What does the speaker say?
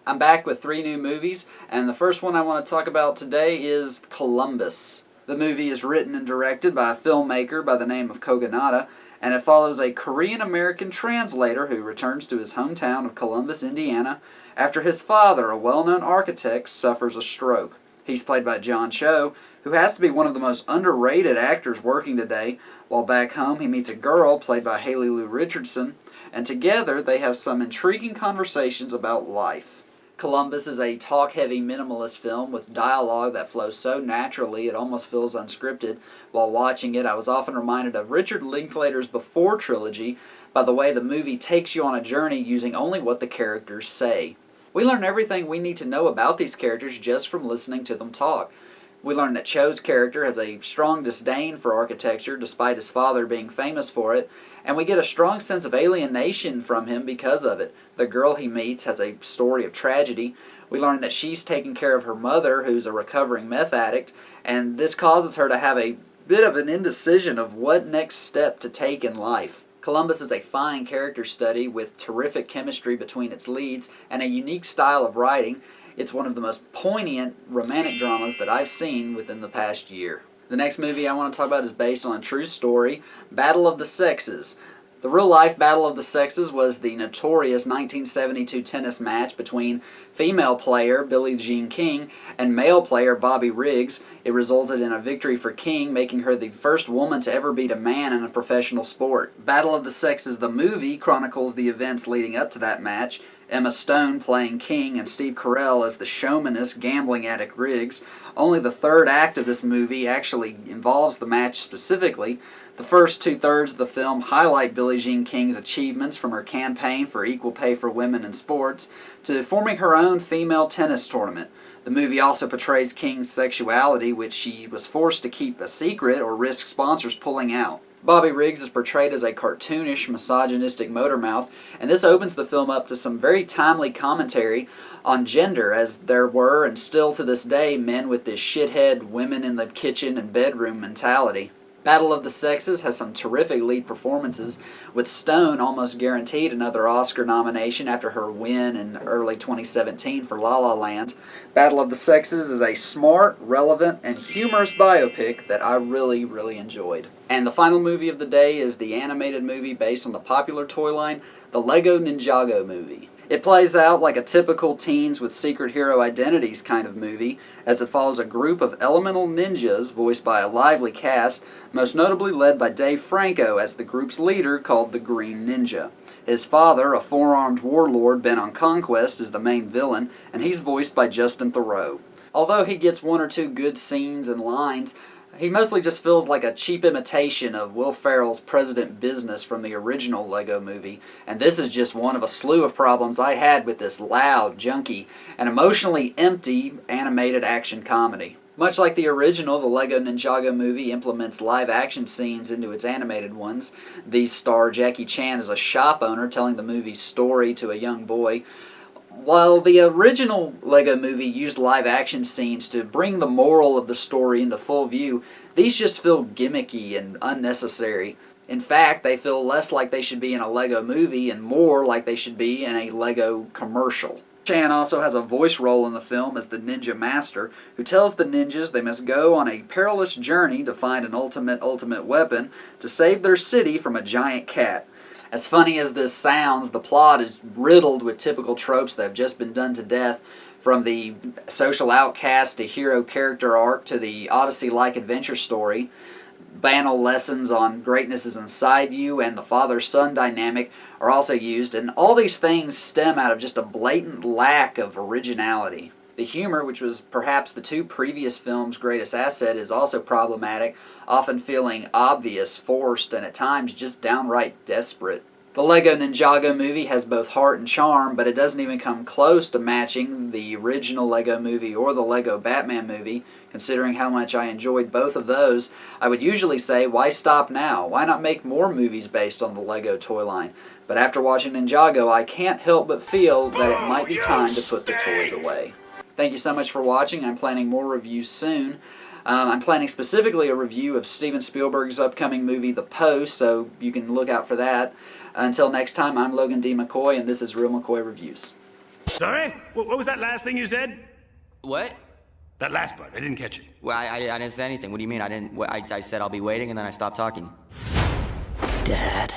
I'm back with 3 new movies, and the first one I want to talk about today is Columbus. The movie is written and directed by a filmmaker by the name of Kogonada, and it follows a Korean-American translator who returns to his hometown of Columbus, Indiana, after his father, a well-known architect, suffers a stroke. He's played by John Cho, who has to be one of the most underrated actors working today. While back home, he meets a girl played by Haley Lou Richardson, and together they have some intriguing conversations about life. Columbus is a talk-heavy minimalist film with dialogue that flows so naturally it almost feels unscripted. While watching it, I was often reminded of Richard Linklater's Before trilogy by the way the movie takes you on a journey using only what the characters say. We learn everything we need to know about these characters just from listening to them talk. We learn that Cho's character has a strong disdain for architecture despite his father being famous for it, and we get a strong sense of alienation from him because of it. The girl he meets has a story of tragedy. We learn that she's taking care of her mother, who's a recovering meth addict, and this causes her to have a bit of an indecision of what next step to take in life. Columbus is a fine character study with terrific chemistry between its leads and a unique style of writing. It's one of the most poignant romantic dramas that I've seen within the past year. The next movie I want to talk about is based on a true story, Battle of the Sexes. The real-life Battle of the Sexes was the notorious 1972 tennis match between female player Billie Jean King and male player Bobby Riggs. It resulted in a victory for King, making her the first woman to ever beat a man in a professional sport. Battle of the Sexes, the movie, chronicles the events leading up to that match. Emma Stone playing King and Steve Carell as the showmanist gambling addict Riggs. Only the third act of this movie actually involves the match specifically. The first 2/3 of the film highlight Billie Jean King's achievements from her campaign for equal pay for women in sports to forming her own female tennis tournament. The movie also portrays King's sexuality, which she was forced to keep a secret or risk sponsors pulling out. Bobby Riggs is portrayed as a cartoonish, misogynistic motormouth, and this opens the film up to some very timely commentary on gender, as there were, and still to this day, men with this shithead, women in the kitchen and bedroom mentality. Battle of the Sexes has some terrific lead performances, with Stone almost guaranteed another Oscar nomination after her win in early 2017 for La La Land. Battle of the Sexes is a smart, relevant, and humorous biopic that I really enjoyed. And the final movie of the day is the animated movie based on the popular toy line, the Lego Ninjago movie. It plays out like a typical teens with secret hero identities kind of movie, as it follows a group of elemental ninjas voiced by a lively cast, most notably led by Dave Franco as the group's leader called the Green Ninja. His father, a four-armed warlord bent on conquest, is the main villain, and he's voiced by Justin Theroux. Although he gets 1 or 2 good scenes and lines, he mostly just feels like a cheap imitation of Will Ferrell's President Business from the original Lego movie, and this is just one of a slew of problems I had with this loud, junky, and emotionally empty animated action comedy. Much like the original, the Lego Ninjago movie implements live-action scenes into its animated ones. These star Jackie Chan as a shop owner telling the movie's story to a young boy. While the original Lego movie used live-action scenes to bring the moral of the story into full view, these just feel gimmicky and unnecessary. In fact, they feel less like they should be in a Lego movie and more like they should be in a Lego commercial. Chan also has a voice role in the film as the Ninja Master, who tells the ninjas they must go on a perilous journey to find an ultimate weapon to save their city from a giant cat. As funny as this sounds, the plot is riddled with typical tropes that have just been done to death, from the social outcast to hero character arc to the Odyssey-like adventure story. Banal lessons on greatness is inside you and the father-son dynamic are also used, and all these things stem out of just a blatant lack of originality. The humor, which was perhaps the 2 previous films' greatest asset, is also problematic, often feeling obvious, forced, and at times just downright desperate. The Lego Ninjago movie has both heart and charm, but it doesn't even come close to matching the original Lego movie or the Lego Batman movie. Considering how much I enjoyed both of those, I would usually say, why stop now? Why not make more movies based on the Lego toy line? But after watching Ninjago, I can't help but feel that it might be time to put the toys away. Thank you so much for watching. I'm planning more reviews soon. I'm planning specifically a review of Steven Spielberg's upcoming movie, The Post, so you can look out for that. Until next time, I'm Logan D. McCoy, and this is Real McCoy Reviews. Sorry? What was that last thing you said? What? That last part, I didn't catch it. Well, I didn't say anything. What do you mean? I said I'll be waiting, and then I stopped talking. Dad.